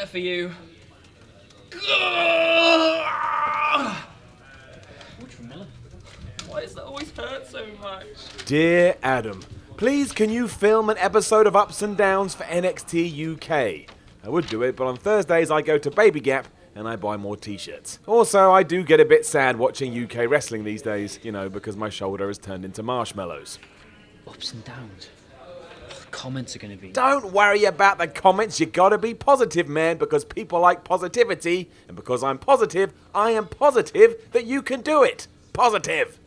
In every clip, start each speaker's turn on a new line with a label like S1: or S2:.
S1: better for you. Why does that always hurt so much?
S2: Dear Adam, please can you film an episode of Ups and Downs for NXT UK? I would do it, but on Thursdays I go to Baby Gap and I buy more t-shirts. Also, I do get a bit sad watching UK wrestling these days, because my shoulder has turned into marshmallows.
S1: Ups and downs. The comments are going to be...
S2: Don't worry about the comments, you gotta be positive, man, because people like positivity, and because I'm positive, I am positive that you can do it. Positive.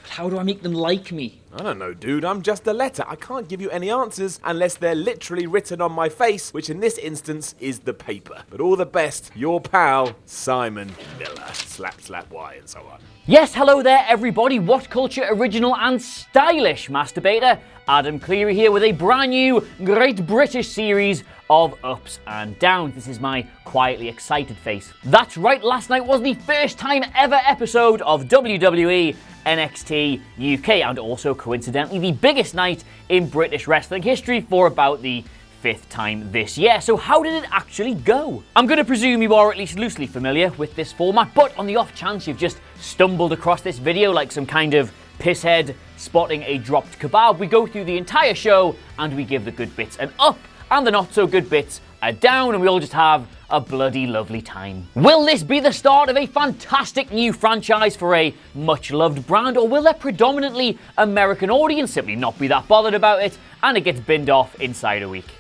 S1: How do I make them like me?
S2: I don't know, dude. I'm just a letter. I can't give you any answers unless they're literally written on my face, which in this instance is the paper. But all the best, your pal, Simon Miller. Slap, slap, Y, and so on.
S3: Yes, hello there, everybody. WhatCulture original and stylish masturbator Adam Cleary here with a brand new Great British series of Ups and Downs. This is my quietly excited face. That's right, last night was the first time ever episode of WWE NXT UK, and also coincidentally the biggest night in British wrestling history for about the 5th time this year. So how did it actually go? I'm going to presume you are at least loosely familiar with this format, but on the off chance you've just stumbled across this video like some kind of pisshead spotting a dropped kebab, we go through the entire show and we give the good bits an up and the not so good bits a down, and we all just have a bloody lovely time. Will this be the start of a fantastic new franchise for a much-loved brand, or will their predominantly American audience simply not be that bothered about it and it gets binned off inside a week?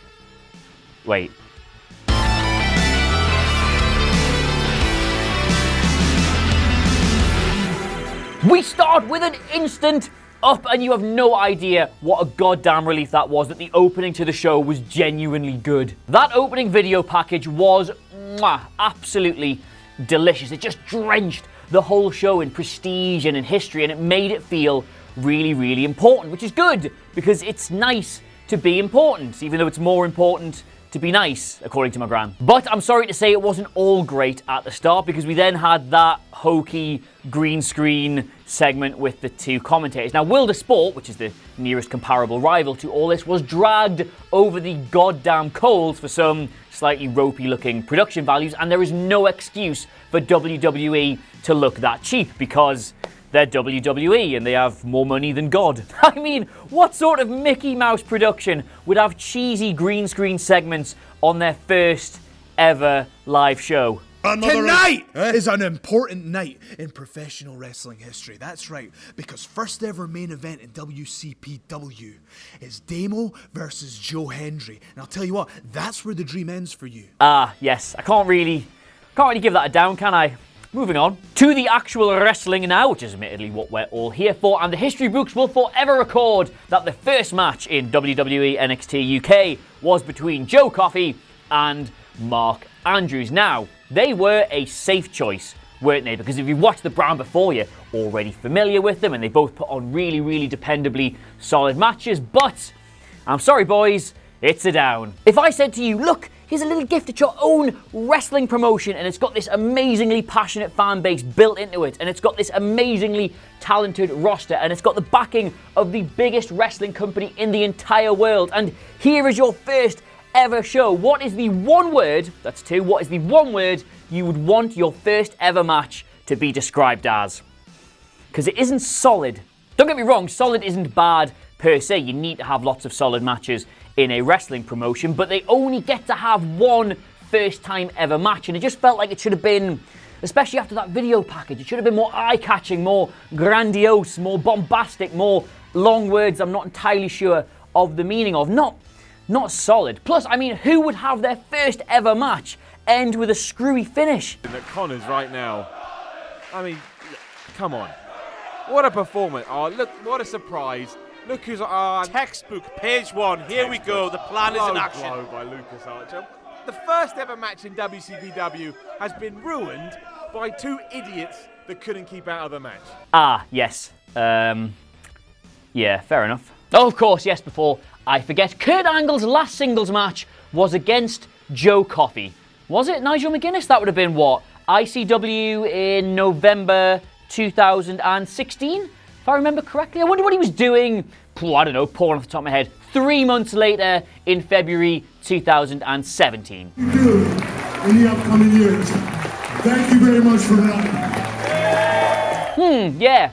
S3: Wait. We start with an instant up, and you have no idea what a goddamn relief that was that the opening to the show was genuinely good. That opening video package was absolutely delicious. It just drenched the whole show in prestige and in history, and it made it feel really, really important, which is good because it's nice to be important, even though it's more important to be nice, according to my gran. But I'm sorry to say it wasn't all great at the start, because we then had that hokey green screen segment with the two commentators. Now, World of Sport, which is the nearest comparable rival to all this, was dragged over the goddamn coals for some slightly ropey looking production values, and there is no excuse for WWE to look that cheap, because they're WWE and they have more money than God. I mean, what sort of Mickey Mouse production would have cheesy green screen segments on their first ever live show?
S4: Tonight is an important night in professional wrestling history. That's right, because first ever main event in WCPW is Damo versus Joe Hendry. And I'll tell you what, that's where the dream ends for you.
S3: Ah, yes. I can't really give that a down, can I? Moving on to the actual wrestling now, which is admittedly what we're all here for, and the history books will forever record that the first match in WWE NXT UK was between Joe Coffey and Mark Andrews. Now, they were a safe choice, weren't they? Because if you've watched the brand before, you're already familiar with them, and they both put on really, really dependably solid matches, but I'm sorry, boys, it's a down. If I said to you, look, here's a little gift at your own wrestling promotion, and it's got this amazingly passionate fan base built into it, and it's got this amazingly talented roster, and it's got the backing of the biggest wrestling company in the entire world, and here is your first ever show. What is the one word, that's two, what is the one word you would want your first ever match to be described as? Because it isn't solid. Don't get me wrong, solid isn't bad per se. You need to have lots of solid matches in a wrestling promotion, but they only get to have one first time ever match, and it just felt like it should have been, especially after that video package, it should have been more eye-catching, more grandiose, more bombastic, more long words I'm not entirely sure of the meaning of. Not solid. Plus, I mean, who would have their first ever match end with a screwy finish?
S2: At Connors right now. I mean, come on. What a performance. Oh, look, what a surprise. Look who's
S5: textbook, page one. Here we go. The plan is in action.
S2: Blow by Lucas Archer. The first ever match in WCPW has been ruined by two idiots that couldn't keep out of the match.
S3: Ah, yes. Yeah, fair enough. Oh, of course, yes, before I forget, Kurt Angle's last singles match was against Joe Coffey. Was it Nigel McGuinness? That would have been what? ICW in November 2016? If I remember correctly. I wonder what he was doing, I don't know, pouring off the top of my head, 3 months later in February 2017.
S6: You do in the upcoming years. Thank you very much for that.
S3: Yeah.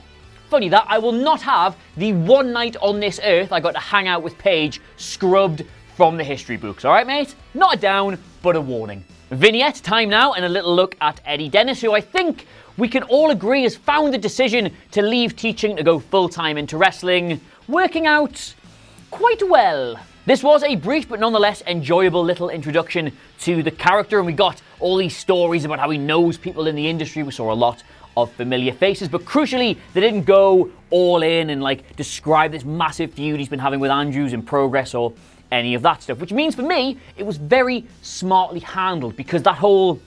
S3: Funny that I will not have the one night on this earth I got to hang out with Paige scrubbed from the history books. All right, mate? Not a down, but a warning. Vignette time now, and a little look at Eddie Dennis, who I think we can all agree has found the decision to leave teaching to go full-time into wrestling, working out quite well. This was a brief but nonetheless enjoyable little introduction to the character, and we got all these stories about how he knows people in the industry. We saw a lot of familiar faces, but crucially, they didn't go all in and like describe this massive feud he's been having with Andrews in Progress or any of that stuff, which means for me, it was very smartly handled, because that whole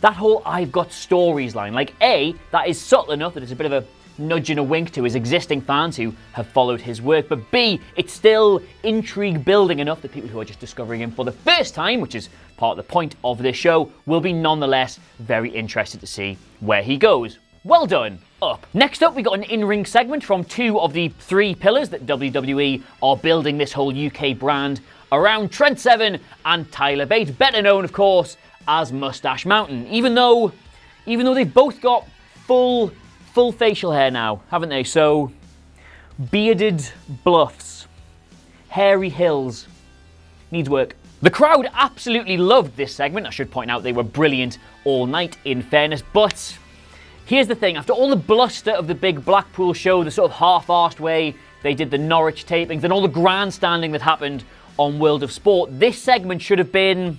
S3: I've got stories line, like A, that is subtle enough that it's a bit of a nudge and a wink to his existing fans who have followed his work, but B, it's still intrigue building enough that people who are just discovering him for the first time, which is part of the point of this show, will be nonetheless very interested to see where he goes. Well done. Up. Next up, we got an in-ring segment from 2 of the 3 pillars that WWE are building this whole UK brand around: Trent Seven and Tyler Bate, better known, of course, as Mustache Mountain. Even though they've both got full facial hair now, haven't they? So, bearded bluffs, hairy hills, needs work. The crowd absolutely loved this segment. I should point out they were brilliant all night, in fairness, but here's the thing. After all the bluster of the big Blackpool show, the sort of half-arsed way they did the Norwich tapings, and all the grandstanding that happened on World of Sport, this segment should have been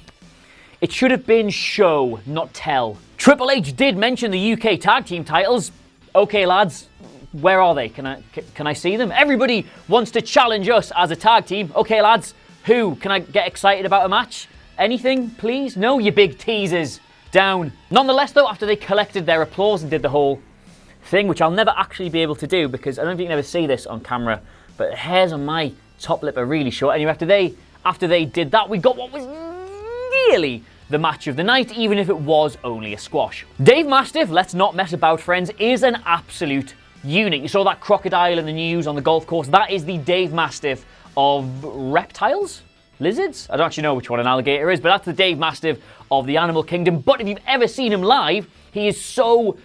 S3: show, not tell. Triple H did mention the UK tag team titles. Okay, lads, where are they? Can I see them? Everybody wants to challenge us as a tag team. Okay, lads, who? Can I get excited about a match? Anything, please? No, you big teasers. Down. Nonetheless, though, after they collected their applause and did the whole thing, which I'll never actually be able to do because I don't think you can ever see this on camera, but the hairs on my top lip are really short. Anyway, after they did that, we got what was nearly the match of the night, even if it was only a squash. Dave Mastiff, let's not mess about, friends, is an absolute unit. You saw that crocodile in the news on the golf course. That is the Dave Mastiff of reptiles? Lizards? I don't actually know which one an alligator is, but that's the Dave Mastiff of the animal kingdom. But if you've ever seen him live, he is so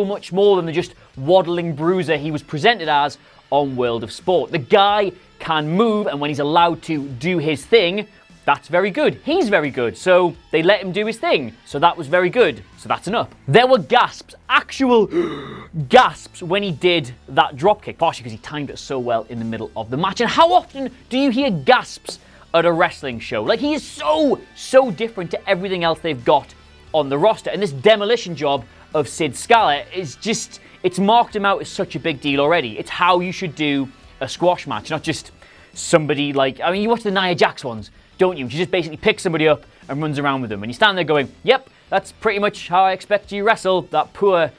S3: much more than the just waddling bruiser he was presented as on World of Sport. The guy can move, and when he's allowed to do his thing, that's very good. He's very good, so they let him do his thing. So that was very good. So that's an up. There were gasps, actual gasps, when he did that dropkick, partially because he timed it so well in the middle of the match. And how often do you hear gasps at a wrestling show? Like, he is so different to everything else they've got on the roster. And this demolition job of Sid Scala is just, it's marked him out as such a big deal already. It's how you should do a squash match, not just somebody like, I mean, you watch the Nia Jax ones, don't you? She just basically picks somebody up and runs around with them. And you stand there going, yep, that's pretty much how I expect you wrestle, that poor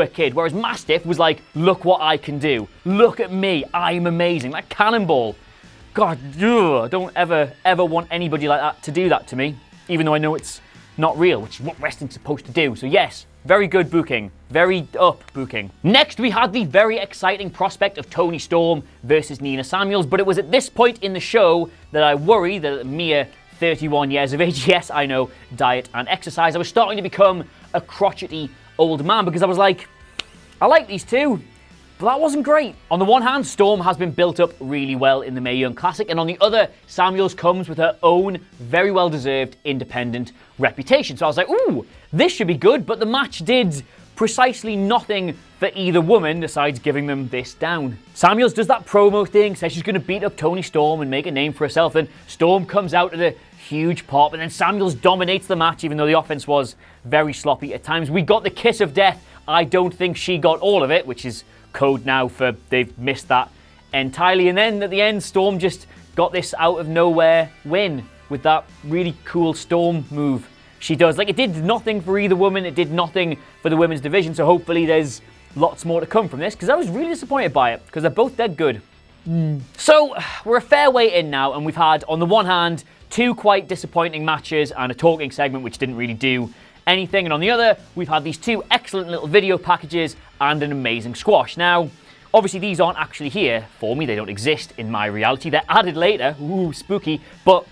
S3: kid. Whereas Mastiff was like, look what I can do. Look at me, I'm amazing. That cannonball. God, I don't ever want anybody like that to do that to me, even though I know it's not real, which is what wrestling's supposed to do. So yes, very good booking. Very up booking. Next, we had the very exciting prospect of Toni Storm versus Nina Samuels, but it was at this point in the show that I worry that at mere 31 years of age, yes, I know, diet and exercise, I was starting to become a crotchety old man, because I was like, I like these two, but that wasn't great. On the one hand, Storm has been built up really well in the Mae Young Classic, and on the other, Samuels comes with her own very well-deserved independent reputation. So I was like, ooh, this should be good, but the match did precisely nothing for either woman besides giving them this down. Samuels does that promo thing, says she's going to beat up Toni Storm and make a name for herself, then Storm comes out at a huge pop, and then Samuels dominates the match, even though the offense was very sloppy at times. We got the kiss of death. I don't think she got all of it, which is code now for they've missed that entirely. And then at the end, Storm just got this out of nowhere win with that really cool Storm move she does. Like, it did nothing for either woman, it did nothing for the women's division, so hopefully there's lots more to come from this, because I was really disappointed by it, because they're both dead good. So, we're a fair way in now, and we've had, on the one hand, two quite disappointing matches and a talking segment which didn't really do anything, and on the other, we've had these two excellent little video packages and an amazing squash. Now, Obviously, these aren't actually here for me. They don't exist in my reality. They're added later. Ooh, spooky. But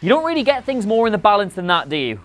S3: you don't really get things more in the balance than that, do you?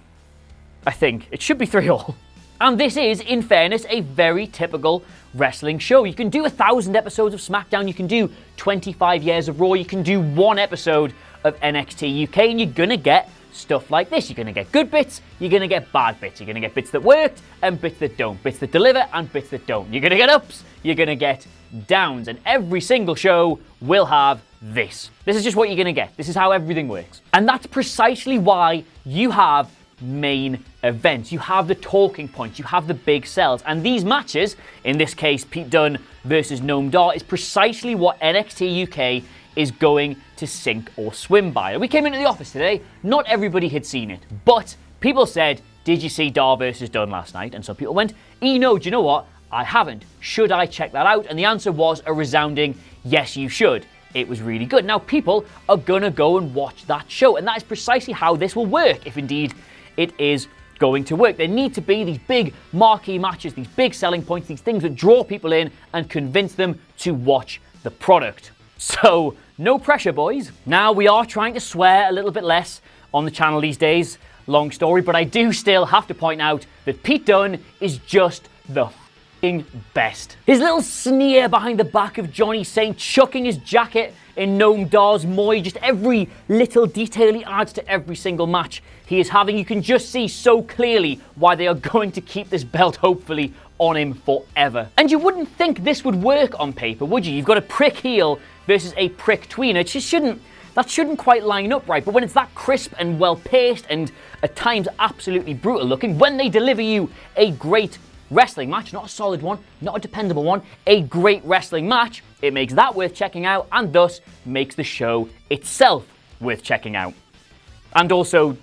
S3: I think. It should be 3-all. And this is, in fairness, a very typical wrestling show. You can do 1,000 episodes of SmackDown. You can do 25 years of Raw. You can do 1 episode of NXT UK. And you're going to get stuff like this. You're going to get good bits, you're going to get bad bits. You're going to get bits that worked and bits that don't. Bits that deliver and bits that don't. You're going to get ups, you're going to get downs. And every single show will have this. This is just what you're going to get. This is how everything works. And that's precisely why you have main events. You have the talking points. You have the big sells. And these matches, in this case, Pete Dunne versus Noam Dar, is precisely what NXT UK is going to sink or swim by. We came into the office today, not everybody had seen it, but people said, did you see Dar versus Dunne last night? And some people went, no, do you know what? I haven't. Should I check that out? And the answer was a resounding, yes, you should. It was really good. Now, people are gonna go and watch that show, and that is precisely how this will work, if indeed it is going to work. There need to be these big marquee matches, these big selling points, these things that draw people in and convince them to watch the product. So, no pressure, boys. Now, we are trying to swear a little bit less on the channel these days. Long story, but I do still have to point out that Pete Dunne is just the f***ing best. His little sneer behind the back of Johnny Saint, chucking his jacket in Noam Dar's Moy, just every little detail he adds to every single match he is having. You can just see so clearly why they are going to keep this belt, hopefully, on him forever. And you wouldn't think this would work on paper, would you? You've got a prick heel versus a prick tweener. It just shouldn't quite line up right. But when it's that crisp and well-paced and at times absolutely brutal looking, when they deliver you a great wrestling match, not a solid one, not a dependable one, a great wrestling match, it makes that worth checking out and thus makes the show itself worth checking out. And also,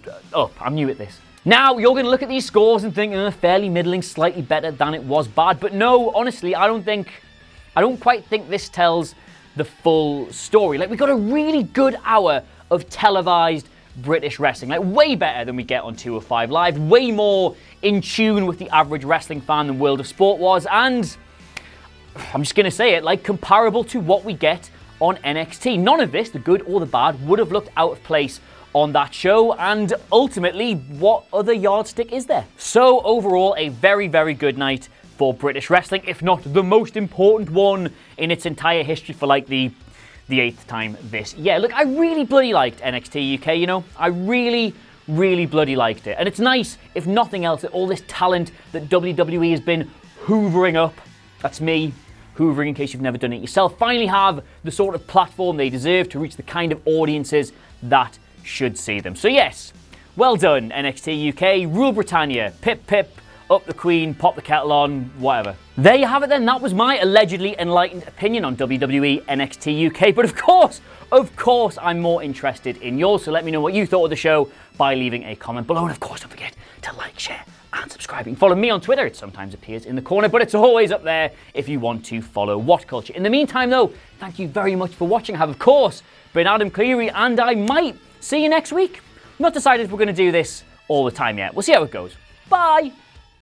S3: I'm new at this. Now, you're going to look at these scores and think, fairly middling, slightly better than it was bad. But no, honestly, I don't quite think this tells the full story. Like, we got a really good hour of televised British wrestling, like way better than we get on 205 Live, way more in tune with the average wrestling fan than World of Sport was, and I'm just going to say it, like comparable to what we get on NXT. None of this, the good or the bad, would have looked out of place on that show, and ultimately, what other yardstick is there? So overall, a very, very good night for British wrestling, if not the most important one in its entire history for like the 8th time this year. Look, I really bloody liked NXT UK, you know? I really, really bloody liked it. And it's nice, if nothing else, that all this talent that WWE has been hoovering up, that's me, hoovering in case you've never done it yourself, finally have the sort of platform they deserve to reach the kind of audiences that should see them. So yes, well done NXT UK, rule Britannia, pip pip, up the Queen, pop the kettle on, whatever. There you have it then, that was my allegedly enlightened opinion on WWE NXT UK, but of course I'm more interested in yours, so let me know what you thought of the show by leaving a comment below, and of course don't forget to like, share, and subscribe. You can follow me on Twitter, it sometimes appears in the corner, but it's always up there if you want to follow WhatCulture. In the meantime though, thank you very much for watching. I have of course been Adam Cleary, and I might see you next week. Not decided if we're going to do this all the time yet. We'll see how it goes. Bye!